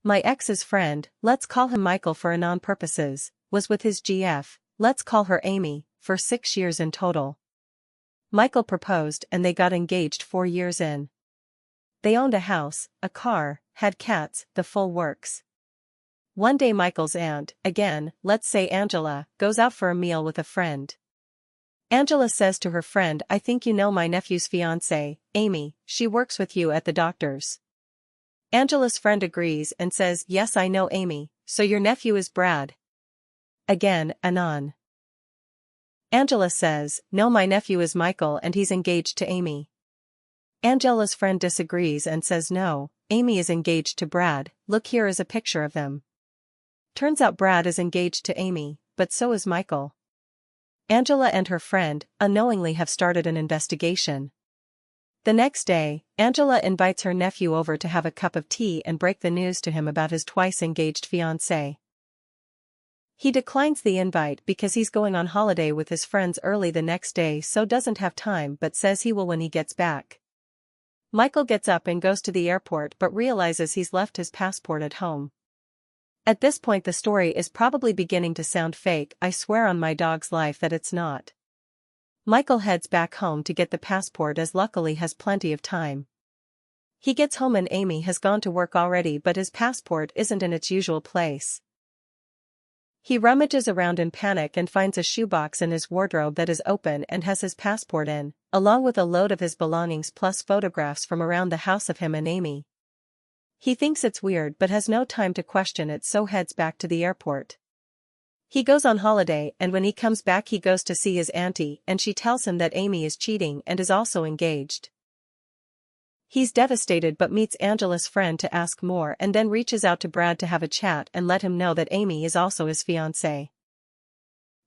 My ex's friend, let's call him Michael for anon purposes, was with his GF, let's call her Amy, for 6 years in total. Michael proposed and they got engaged 4 years in. They owned a house, a car, had cats, the full works. One day Michael's aunt, again, let's say Angela, goes out for a meal with a friend. Angela says to her friend, I think you know my nephew's fiancée, Amy, she works with you at the doctor's. Angela's friend agrees and says, yes, I know Amy, so your nephew is Brad. Again, anon. Angela says, no, my nephew is Michael and he's engaged to Amy. Angela's friend disagrees and says no, Amy is engaged to Brad, look, here is a picture of them. Turns out Brad is engaged to Amy, but so is Michael. Angela and her friend, unknowingly, have started an investigation. The next day, Angela invites her nephew over to have a cup of tea and break the news to him about his twice-engaged fiancée. He declines the invite because he's going on holiday with his friends early the next day, so doesn't have time, but says he will when he gets back. Michael gets up and goes to the airport but realizes he's left his passport at home. At this point the story is probably beginning to sound fake, I swear on my dog's life that it's not. Michael heads back home to get the passport as luckily has plenty of time. He gets home and Amy has gone to work already, but his passport isn't in its usual place. He rummages around in panic and finds a shoebox in his wardrobe that is open and has his passport in, along with a load of his belongings plus photographs from around the house of him and Amy. He thinks it's weird but has no time to question it, so heads back to the airport. He goes on holiday and when he comes back he goes to see his auntie and she tells him that Amy is cheating and is also engaged. He's devastated but meets Angela's friend to ask more and then reaches out to Brad to have a chat and let him know that Amy is also his fiancée.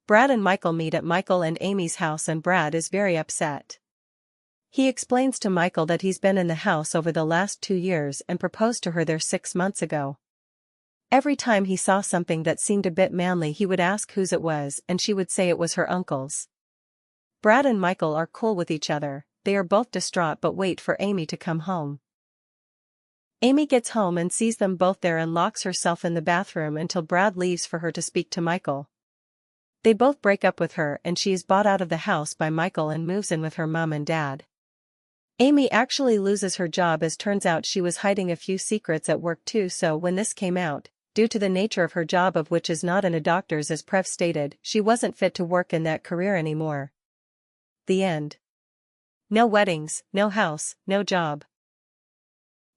Brad and Michael meet at Michael and Amy's house and Brad is very upset. He explains to Michael that he's been in the house over the last 2 years and proposed to her there 6 months ago. Every time he saw something that seemed a bit manly he would ask whose it was and she would say it was her uncle's. Brad and Michael are cool with each other, they are both distraught but wait for Amy to come home. Amy gets home and sees them both there and locks herself in the bathroom until Brad leaves for her to speak to Michael. They both break up with her and she is bought out of the house by Michael and moves in with her mom and dad. Amy actually loses her job as turns out she was hiding a few secrets at work too, so when this came out, due to the nature of her job of which is not in a doctor's as Prev stated, she wasn't fit to work in that career anymore. The end. No weddings, no house, no job.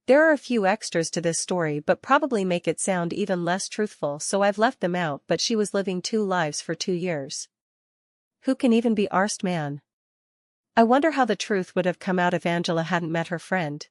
There are a few extras to this story but probably make it sound even less truthful, so I've left them out, but she was living 2 lives for 2 years. Who can even be arsed, man? I wonder how the truth would have come out if Angela hadn't met her friend.